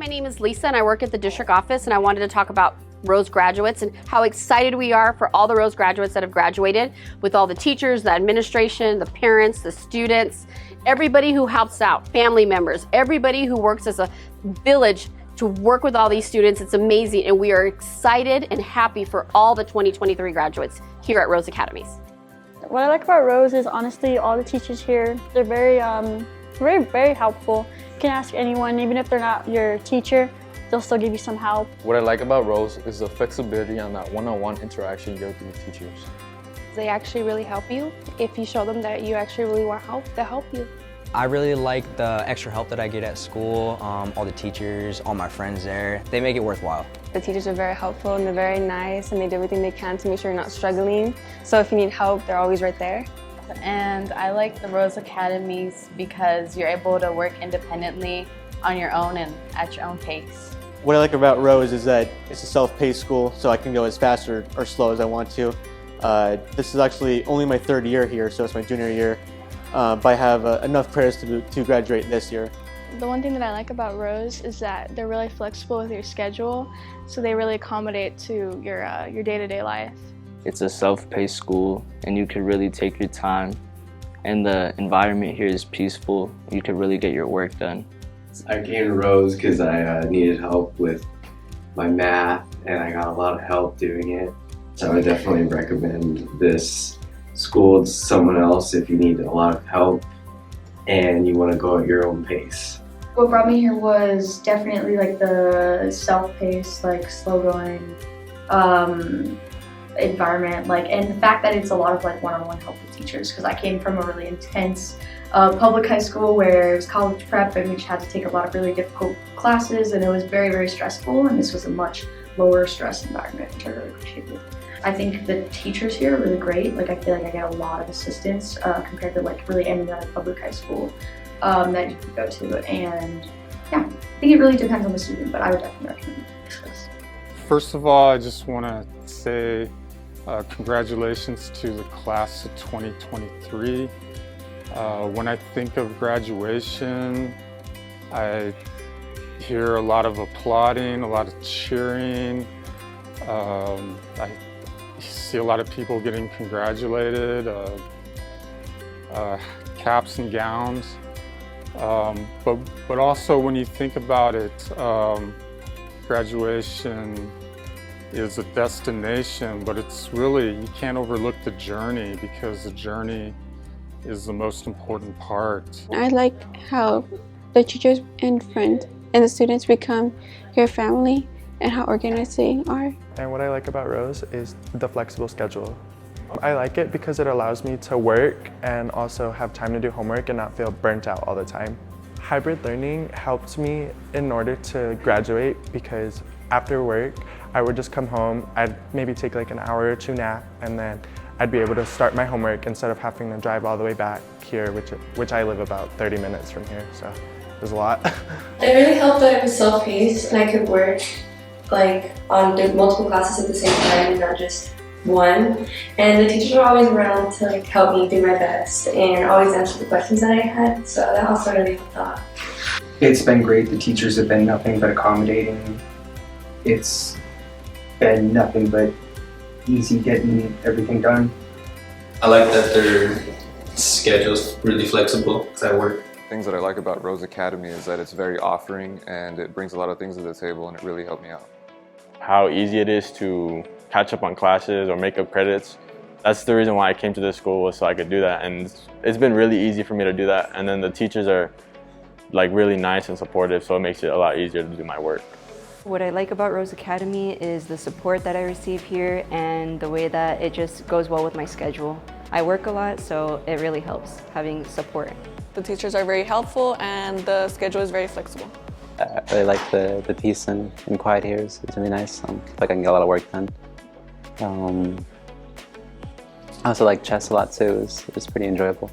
my name is Lisa and I work at the district office, and I wanted to talk about Rose graduates and how excited we are for all the Rose graduates that have graduated, with all the teachers, the administration, the parents, the students, everybody who helps out, family members, everybody who works as a village to work with all these students. It's amazing, and we are excited and happy for all the 2023 graduates here at Rose Academies. What I like about Rose is honestly all the teachers here. They're very helpful. You can ask anyone, even if they're not your teacher, they'll still give you some help. What I like about Rose is the flexibility on that one-on-one interaction you get with the teachers. They actually really help you. If you show them that you actually really want help, they'll help you. I really like the extra help that I get at school, all the teachers, all my friends there. They make it worthwhile. The teachers are very helpful and they're very nice, and they do everything they can to make sure you're not struggling. So if you need help, they're always right there. And I like the Rose Academies because you're able to work independently on your own and at your own pace. What I like about Rose is that it's a self-paced school, so I can go as fast or slow as I want to. This is actually only my third year here, so it's my junior year, but I have enough credits to graduate this year. The one thing that I like about Rose is that they're really flexible with your schedule, so they really accommodate to your day-to-day life. It's a self-paced school, and you can really take your time, and the environment here is peaceful. You can really get your work done. I came to Rose because I needed help with my math, and I got a lot of help doing it. So I would definitely recommend this school to someone else if you need a lot of help and you want to go at your own pace. What brought me here was definitely like the self-paced, like slow-going environment, and the fact that it's a lot of one-on-one help with teachers, because I came from a really intense public high school where it was college prep and we just had to take a lot of really difficult classes, and it was very, very stressful, and this was a much lower stress environment, which I really appreciated. I think the teachers here are really great. I feel like I get a lot of assistance compared to really any other public high school that you could go to, and yeah, I think it really depends on the student, but I would definitely recommend this. First of all, I just want to say congratulations to the class of 2023. When I think of graduation, I hear a lot of applauding, a lot of cheering. I see a lot of people getting congratulated, caps and gowns. But also when you think about it, graduation is a destination, but it's really, you can't overlook the journey, because the journey is the most important part. I like how the teachers and friends and the students become your family, and how organized they are. And what I like about Rose is the flexible schedule. I like it because it allows me to work and also have time to do homework and not feel burnt out all the time. Hybrid learning helped me in order to graduate, because after work, I would just come home, I'd maybe take an hour or two nap, and then I'd be able to start my homework instead of having to drive all the way back here, which I live about 30 minutes from here, so there's a lot. It really helped that it was self-paced and I could work on multiple classes at the same time and not just one. And the teachers were always around to help me do my best and always answer the questions that I had, so that also really helped out. It's been great. The teachers have been nothing but accommodating. It's been nothing but easy getting everything done. I like that their schedule's really flexible because I work. Things that I like about Rose Academy is that it's very offering and it brings a lot of things to the table, and it really helped me out. How easy it is to catch up on classes or make up credits. That's the reason why I came to this school, was so I could do that, and it's been really easy for me to do that. And then the teachers are really nice and supportive, so it makes it a lot easier to do my work. What I like about Rose Academy is the support that I receive here and the way that it just goes well with my schedule. I work a lot, so it really helps having support. The teachers are very helpful and the schedule is very flexible. I really like the peace and quiet here. It's really nice. I can get a lot of work done. I also like chess a lot too. It's pretty enjoyable.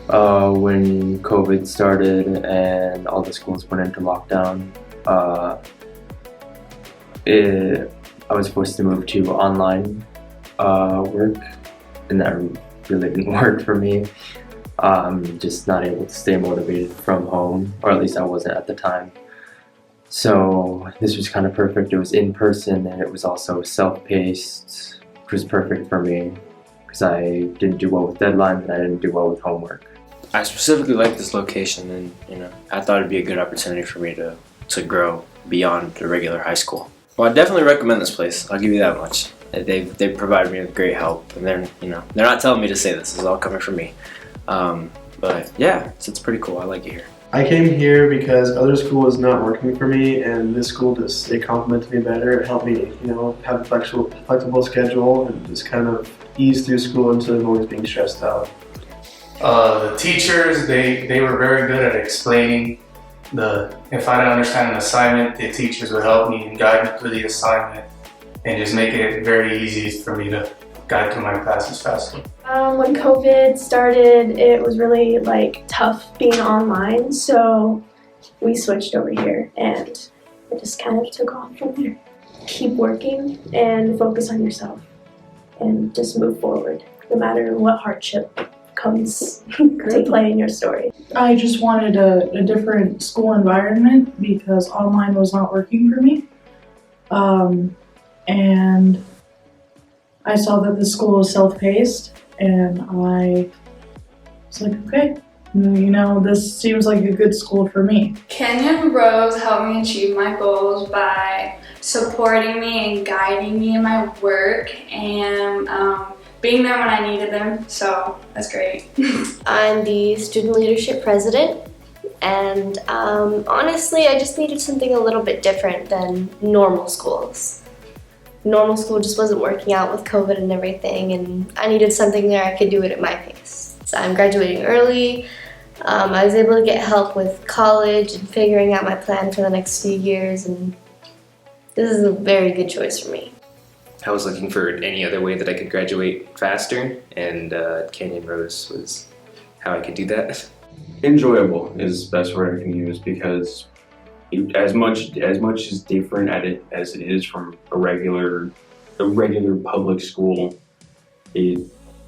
When COVID started and all the schools went into lockdown, I was forced to move to online work, and that really didn't work for me. Just not able to stay motivated from home, or at least I wasn't at the time. So this was kind of perfect. It was in person and it was also self-paced, which was perfect for me because I didn't do well with deadlines and I didn't do well with homework. I specifically like this location, and I thought it'd be a good opportunity for me to grow beyond the regular high school. Well, I definitely recommend this place. I'll give you that much. They provided me with great help, and they're not telling me to say this. This is all coming from me. But yeah, it's pretty cool. I like it here. I came here because other school was not working for me, and this school it complemented me better. It helped me, have a flexible schedule and just kind of ease through school instead of always being stressed out. The teachers, they were very good at explaining if I didn't understand an assignment, the teachers would help me and guide me through the assignment and just make it very easy for me to guide through my classes faster. When COVID started, it was really tough being online, so we switched over here and it just kind of took off from there. Keep working and focus on yourself and just move forward, no matter what hardship comes to play in your story. I just wanted a different school environment because online was not working for me. And I saw that the school was self-paced and I was like, okay, this seems like a good school for me. Kenyon Rose helped me achieve my goals by supporting me and guiding me in my work and being there when I needed them, so that's great. I'm the student leadership president, and honestly, I just needed something a little bit different than normal schools. Normal school just wasn't working out with COVID and everything, and I needed something there I could do it at my pace. So I'm graduating early. I was able to get help with college and figuring out my plan for the next few years, and this is a very good choice for me. I was looking for any other way that I could graduate faster, and Canyon Rose was how I could do that. Enjoyable is the best word I can use because as much as different as it is from a regular public school, it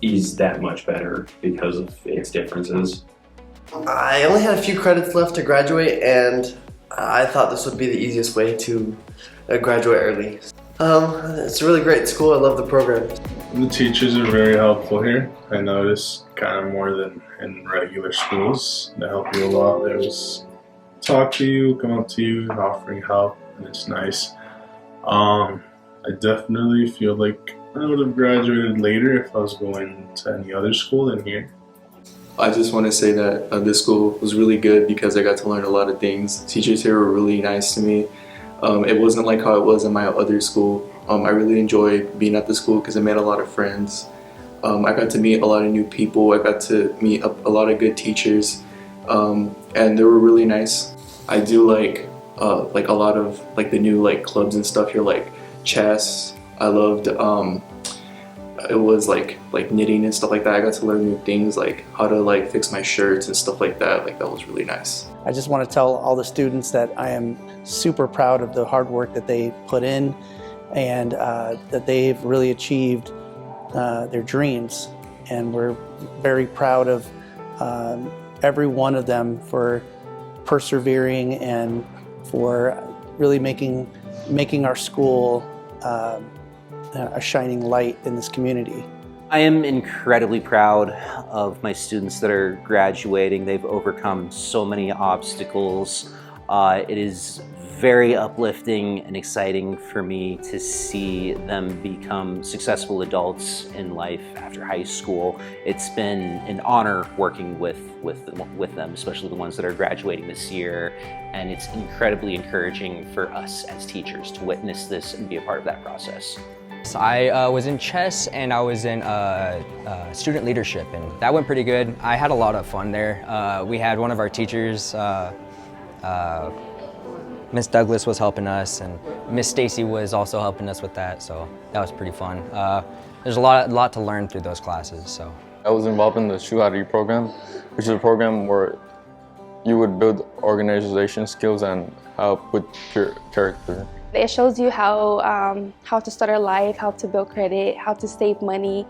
is that much better because of its differences. I only had a few credits left to graduate, and I thought this would be the easiest way to graduate early. It's a really great school. I love the program. The teachers are very helpful here. I noticed kind of more than in regular schools. They help you a lot. They always talk to you, come up to you, offering help, and it's nice. I definitely feel like I would have graduated later if I was going to any other school than here. I just want to say that this school was really good because I got to learn a lot of things. Teachers here were really nice to me. It wasn't like how it was in my other school. I really enjoyed being at the school because I made a lot of friends. I got to meet a lot of new people. I got to meet a lot of good teachers, and they were really nice. I do like a lot of the new clubs and stuff here, like chess. I loved it was like knitting and stuff like that. I got to learn new things like how to fix my shirts and stuff like that. That was really nice. I just want to tell all the students that I am super proud of the hard work that they put in and that they've really achieved their dreams. And we're very proud of every one of them for persevering and for really making our school a shining light in this community. I am incredibly proud of my students that are graduating. They've overcome so many obstacles. It is very uplifting and exciting for me to see them become successful adults in life after high school. It's been an honor working with them, especially the ones that are graduating this year. And it's incredibly encouraging for us as teachers to witness this and be a part of that process. I was in chess and I was in student leadership, and that went pretty good. I had a lot of fun there. We had one of our teachers, Miss Douglas was helping us, and Miss Stacy was also helping us with that, so that was pretty fun. There's a lot to learn through those classes. So I was involved in the Shuhari program, which is a program where you would build organization skills and help with your character. It shows you how to start a life, how to build credit, how to save money.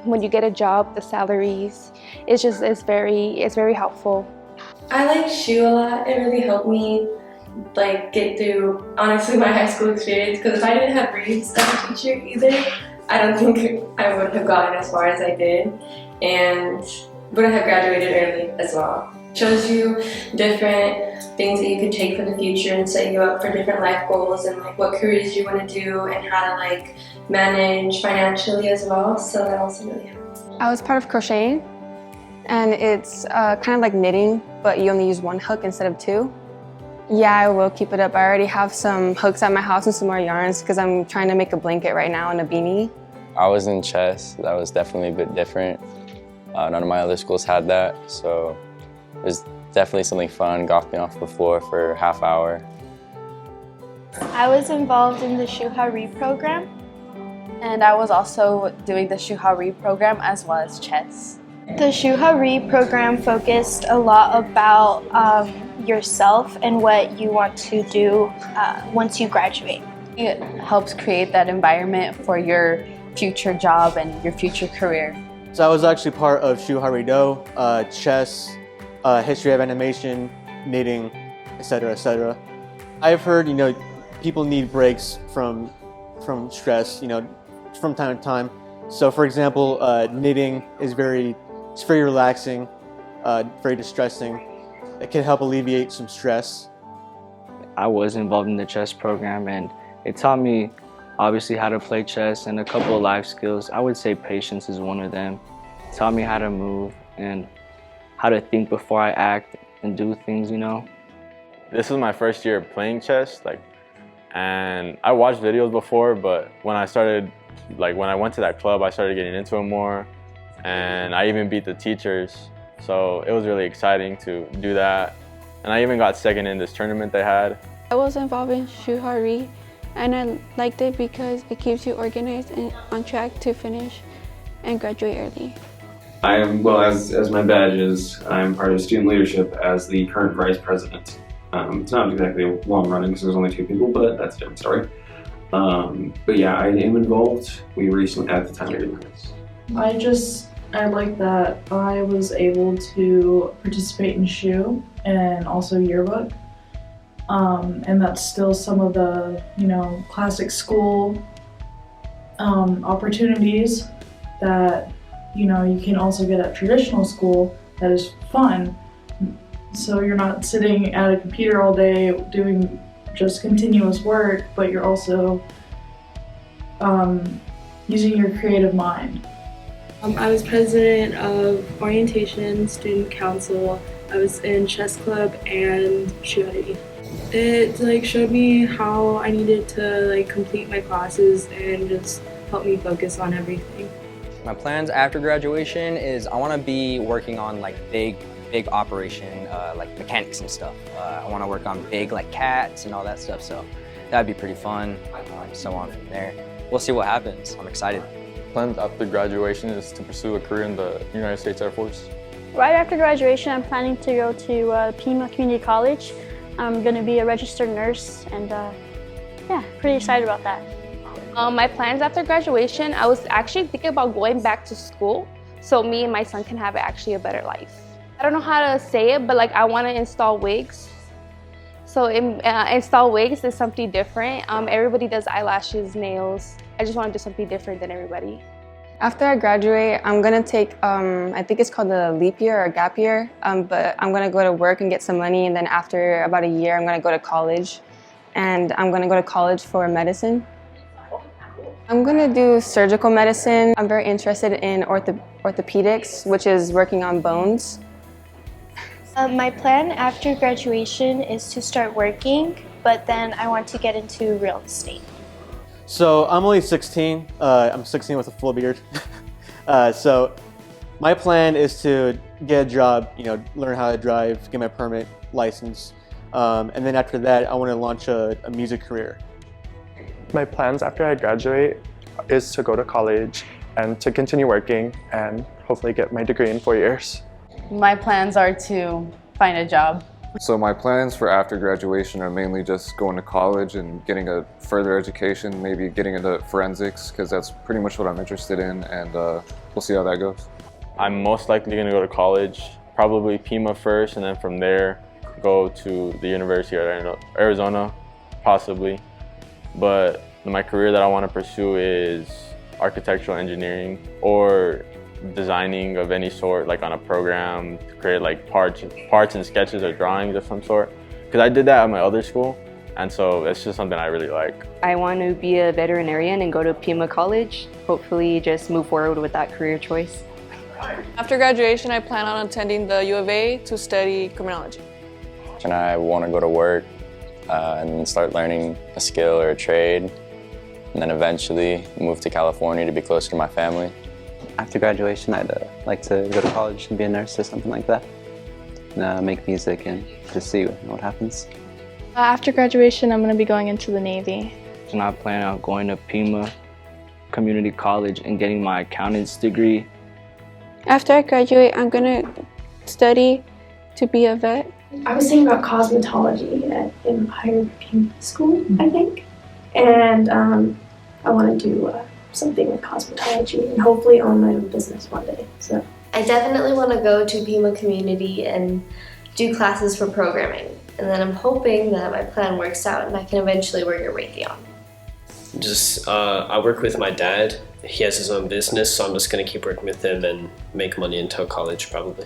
When you get a job, the salaries, it's very helpful. I like SHU a lot. It really helped me like get through honestly my high school experience, because if I didn't have Reeves as a teacher either, I don't think I would have gotten as far as I did and wouldn't have graduated early as well. It shows you different things that you could take for the future and set you up for different life goals and like what careers you want to do and how to like manage financially as well, so that also really helps. I was part of crocheting, and it's kind of like knitting, but you only use one hook instead of two. Yeah, I will keep it up. I already have some hooks at my house and some more yarns because I'm trying to make a blanket right now and a beanie. I was in chess. That was definitely a bit different. None of my other schools had that, so it was definitely something fun, golfing off the floor for a half hour. I was involved in the Shuhari program. And I was also doing the Shuhari program as well as chess. The Shuhari program focused a lot about yourself and what you want to do once you graduate. It helps create that environment for your future job and your future career. So I was actually part of Shuhari Do, chess, history of animation, knitting, etc., etc. I've heard, people need breaks from stress, from time to time. So for example, knitting is very relaxing, very distressing. It can help alleviate some stress. I was involved in the chess program, and it taught me obviously how to play chess and a couple of life skills. I would say patience is one of them. It taught me how to move and how to think before I act and do things, This is my first year playing chess, and I watched videos before, but when I went to that club, I started getting into it more, and I even beat the teachers. So it was really exciting to do that. And I even got second in this tournament they had. I was involved in Shuhari, and I liked it because it keeps you organized and on track to finish and graduate early. I am, well, as my badge is, I'm part of student leadership as the current vice president. It's not exactly long running because there's only 2 people, but that's a different story. But yeah, I am involved. We recently, at the time, we didn't. I like that I was able to participate in SHU and also yearbook. And that's still some of the, classic school opportunities that, you can also get at traditional school that is fun. So you're not sitting at a computer all day doing just continuous work, but you're also using your creative mind. I was president of orientation, student council. I was in chess club and Shuhari. It showed me how I needed to complete my classes and just help me focus on everything. My plans after graduation is I want to be working on big operation mechanics and stuff. I want to work on big cats and all that stuff, so that'd be pretty fun. So on from there. We'll see what happens. I'm excited. Plans after graduation is to pursue a career in the United States Air Force. Right after graduation, I'm planning to go to Pima Community College. I'm going to be a registered nurse, and yeah, pretty excited about that. My plans after graduation, I was actually thinking about going back to school so me and my son can have actually a better life. I don't know how to say it, but I want to install wigs. So install wigs is something different. Everybody does eyelashes, nails. I just want to do something different than everybody. After I graduate, I'm gonna take, I think it's called a leap year or a gap year, but I'm gonna go to work and get some money, and then after about a year, I'm gonna go to college. And I'm gonna go to college for medicine. I'm gonna do surgical medicine. I'm very interested in orthopedics, which is working on bones. My plan after graduation is to start working, but then I want to get into real estate. So I'm only 16. I'm 16 with a full beard. So my plan is to get a job, learn how to drive, get my permit, license, and then after that, I want to launch a music career. My plans after I graduate is to go to college and to continue working and hopefully get my degree in 4 years. My plans are to find a job. So my plans for after graduation are mainly just going to college and getting a further education, maybe getting into forensics, because that's pretty much what I'm interested in, and we'll see how that goes. I'm most likely going to go to college, probably Pima first, and then from there go to the University of Arizona, possibly. But my career that I want to pursue is architectural engineering or designing of any sort, like on a program to create like parts and sketches or drawings of some sort. Because I did that at my other school, and so it's just something I really like. I want to be a veterinarian and go to Pima College. Hopefully just move forward with that career choice. After graduation, I plan on attending the U of A to study criminology. And I want to go to work and start learning a skill or a trade, and then eventually move to California to be closer to my family. After graduation, I'd like to go to college and be a nurse or something like that. And, make music and just see what happens. After graduation, I'm going to be going into the Navy. And I plan on going to Pima Community College and getting my accountant's degree. After I graduate, I'm going to study to be a vet. I was thinking about cosmetology at Empire Pima School, I think. And I want to do something with cosmetology and hopefully own my own business one day. So I definitely want to go to Pima Community and do classes for programming. And then I'm hoping that my plan works out and I can eventually work at Raytheon. I work with my dad. He has his own business, so I'm just going to keep working with him and make money until college, probably.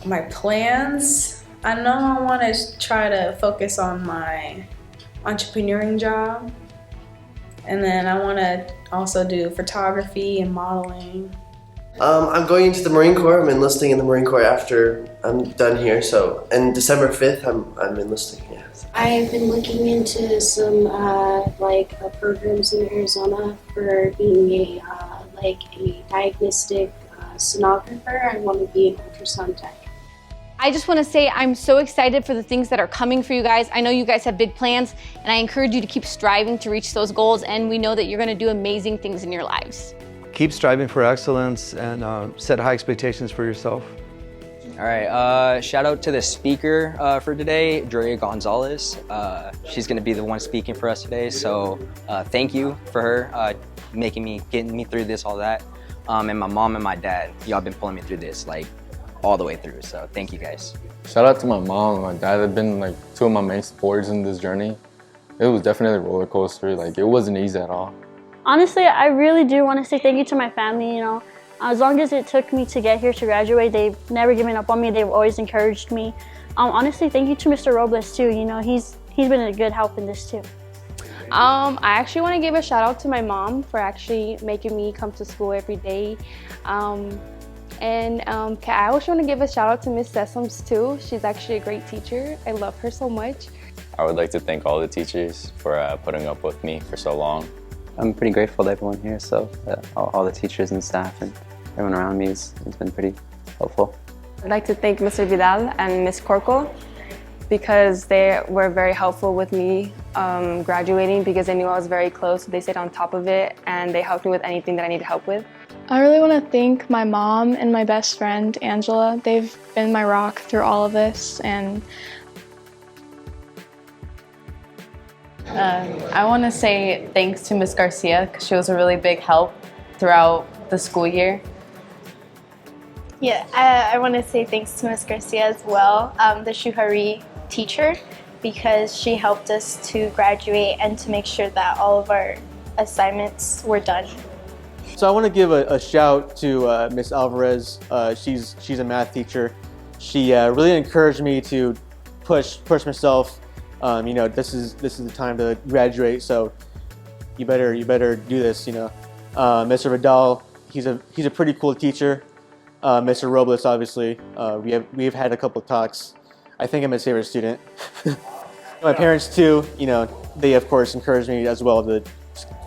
My plans, I know I want to try to focus on my entrepreneuring job. And then I want to also do photography and modeling. I'm going into the Marine Corps. I'm enlisting in the Marine Corps after I'm done here. So, and December 5th, I'm enlisting. Yeah. I've been looking into some programs in Arizona for being a diagnostic sonographer. I want to be an ultrasound tech. I just want to say I'm so excited for the things that are coming for you guys. I know you guys have big plans, and I encourage you to keep striving to reach those goals, and we know that you're going to do amazing things in your lives. Keep striving for excellence and set high expectations for yourself. All right, shout out to the speaker for today, Drea Gonzalez. She's gonna be the one speaking for us today, so thank you for her getting me through this, all that. And my mom and my dad, y'all been pulling me through this like all the way through, so thank you guys. Shout out to my mom and my dad. They've been like two of my main supporters in this journey. It was definitely a roller coaster. Like, it wasn't easy at all. Honestly, I really do want to say thank you to my family, you know. As long as it took me to get here to graduate, they've never given up on me. They've always encouraged me. Honestly, thank you to Mr. Robles too. You know, he's been a good help in this too. I actually want to give a shout out to my mom for actually making me come to school every day. I also want to give a shout out to Miss Sessoms too. She's actually a great teacher. I love her so much. I would like to thank all the teachers for putting up with me for so long. I'm pretty grateful to everyone here, so all the teachers and staff and everyone around me has been pretty helpful. I'd like to thank Mr. Vidal and Ms. Corco because they were very helpful with me graduating because they knew I was very close. So they stayed on top of it and they helped me with anything that I needed help with. I really want to thank my mom and my best friend, Angela. They've been my rock through all of this, and I want to say thanks to Miss Garcia because she was a really big help throughout the school year. Yeah, I want to say thanks to Miss Garcia as well, the Shuhari teacher, because she helped us to graduate and to make sure that all of our assignments were done. So I want to give a shout to Miss Alvarez. She's a math teacher. She really encouraged me to push myself. You know, this is the time to graduate, so you better do this. You know, Mr. Vidal, he's a pretty cool teacher. Mr. Robles, obviously, we've had a couple of talks. I think I'm his favorite student. My parents too. You know, they of course encouraged me as well to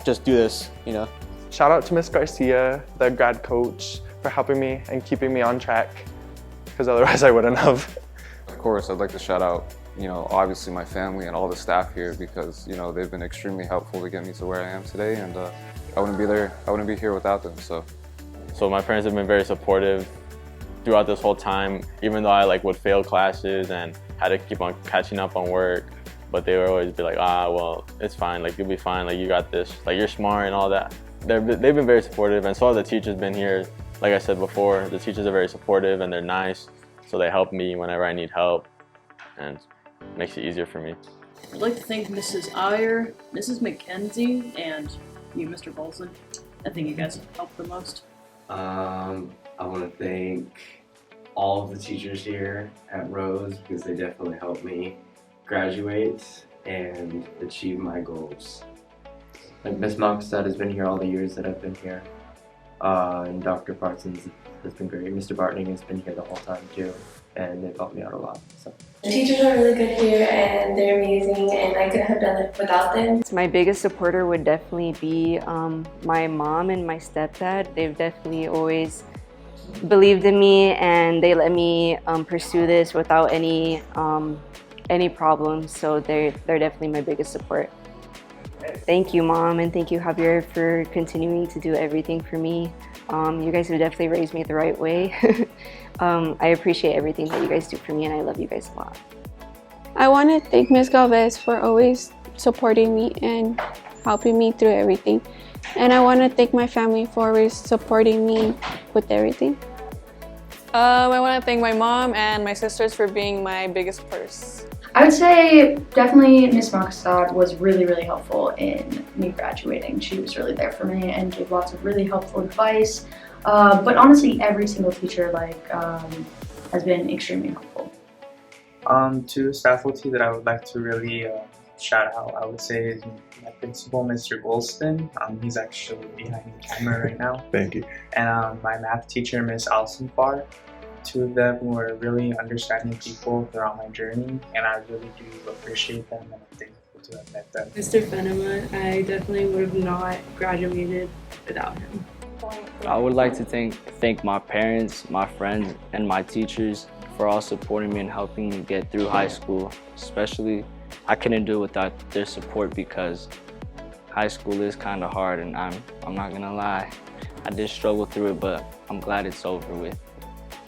just do this. You know. Shout out to Miss Garcia, the grad coach, for helping me and keeping me on track, because otherwise I wouldn't have. Of course, I'd like to shout out, you know, obviously my family and all the staff here because, you know, they've been extremely helpful to get me to where I am today, and I wouldn't be here without them. So my parents have been very supportive throughout this whole time, even though I would fail classes and had to keep on catching up on work, but they would always be like, well, it's fine, like you'll be fine, like you got this, like you're smart and all that. They've been very supportive, and so have the teachers been here. Like I said before, the teachers are very supportive and they're nice, so they help me whenever I need help, and makes it easier for me. I'd like to thank Mrs. Iyer, Mrs. McKenzie, and you, Mr. Bolson. I think you guys helped the most. I want to thank all of the teachers here at Rose because they definitely helped me graduate and achieve my goals. Like Miss Mockstad has been here all the years that I've been here, and Dr. Parsons has been great. Mr. Bartning has been here the whole time too, and they've helped me out a lot. So. The teachers are really good here and they're amazing and I couldn't have done it without them. My biggest supporter would definitely be my mom and my stepdad. They've definitely always believed in me and they let me pursue this without any problems, so they're definitely my biggest support. Thank you, Mom, and thank you, Javier, for continuing to do everything for me. You guys have definitely raised me the right way. I appreciate everything that you guys do for me and I love you guys a lot. I want to thank Ms. Galvez for always supporting me and helping me through everything. And I want to thank my family for always supporting me with everything. I want to thank my mom and my sisters for being my biggest supporters. I would say definitely Miss Mockstad was really, really helpful in me graduating. She was really there for me and gave lots of really helpful advice. But honestly, every single teacher has been extremely helpful. To staff faculty that I would like to really shout out, I would say is my principal, Mr. Golston. He's actually behind the camera right now. Thank you. And my math teacher, Miss Alison Farr. Two of them were really understanding people throughout my journey, and I really do appreciate them and I'm thankful to have met them. Mr. Fenema, I definitely would have not graduated without him. I would like to thank my parents, my friends, and my teachers for all supporting me and helping me get through high school. Especially, I couldn't do it without their support because high school is kind of hard, and I'm not gonna lie. I did struggle through it, but I'm glad it's over with.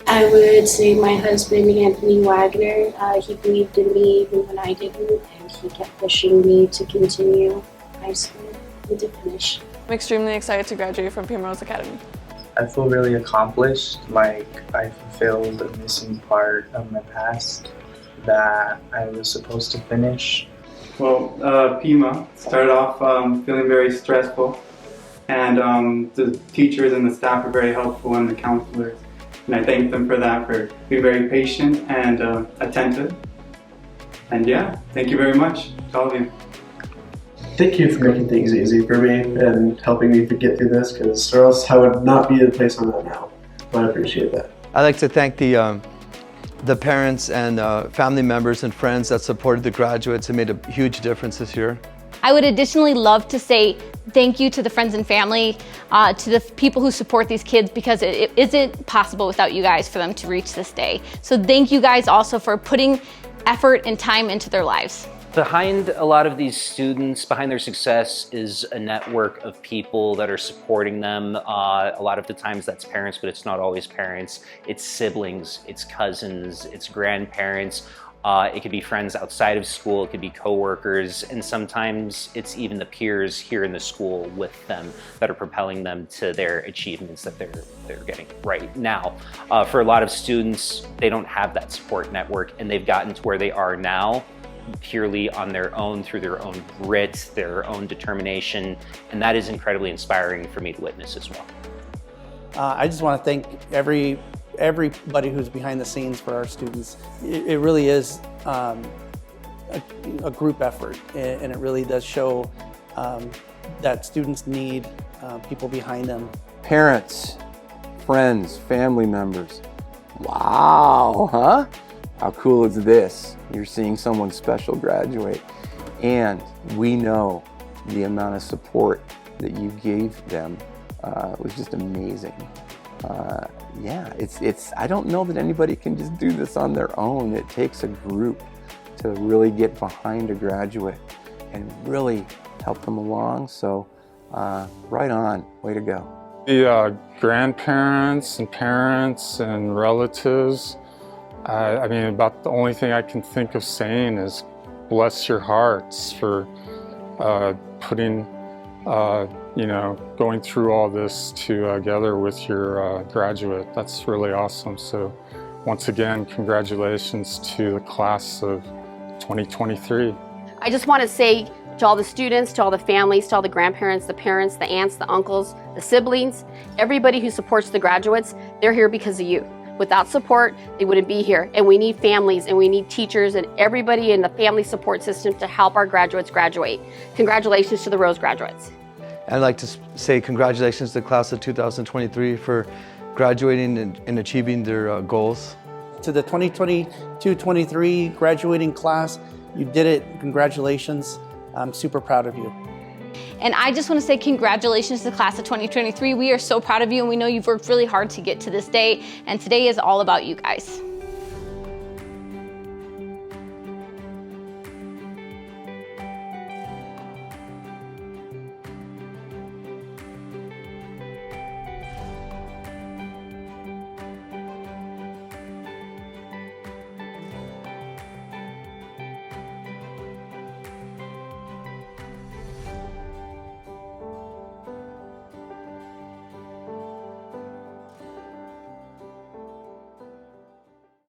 I would say my husband, Anthony Wagner. He believed in me even when I didn't, and he kept pushing me to continue high school and to finish. I'm extremely excited to graduate from Primrose Academy. I feel really accomplished, like I fulfilled a missing part of my past that I was supposed to finish. Well, Pima started off feeling very stressful, and the teachers and the staff were very helpful and the counselors. And I thank them for that, for being very patient and attentive. And yeah, thank you very much to all of you. Thank you for making things easy for me and helping me to get through this, because or else I would not be in the place I'm at now. I appreciate that. I'd like to thank the parents and family members and friends that supported the graduates and made a huge difference this year. I would additionally love to say thank you to the friends and family, to the people who support these kids, because it isn't possible without you guys for them to reach this day. So thank you guys also for putting effort and time into their lives. Behind a lot of these students, behind their success is a network of people that are supporting them. A lot of the times that's parents, but it's not always parents. It's siblings, it's cousins, it's grandparents. It could be friends outside of school, it could be coworkers, and sometimes it's even the peers here in the school with them that are propelling them to their achievements that they're getting right now. For a lot of students, they don't have that support network, and they've gotten to where they are now purely on their own, through their own grit, their own determination, and that is incredibly inspiring for me to witness as well. I just want to thank everybody who's behind the scenes for our students. It really is a group effort, and it really does show that students need people behind them. Parents, friends, family members. Wow, huh? How cool is this? You're seeing someone special graduate, and we know the amount of support that you gave them was just amazing. Yeah, I don't know that anybody can just do this on their own. It takes a group to really get behind a graduate and really help them along. So right on, way to go. The grandparents and parents and relatives, I mean, about the only thing I can think of saying is bless your hearts for putting, going through all this together with your graduate. That's really awesome. So once again, congratulations to the class of 2023. I just want to say to all the students, to all the families, to all the grandparents, the parents, the aunts, the uncles, the siblings, everybody who supports the graduates, they're here because of you. Without support, they wouldn't be here. And we need families and we need teachers and everybody in the family support system to help our graduates graduate. Congratulations to the Rose graduates. I'd like to say congratulations to the class of 2023 for graduating and achieving their goals. To the 2022-23 graduating class, you did it. Congratulations. I'm super proud of you. And I just want to say congratulations to the class of 2023. We are so proud of you and we know you've worked really hard to get to this day, and today is all about you guys.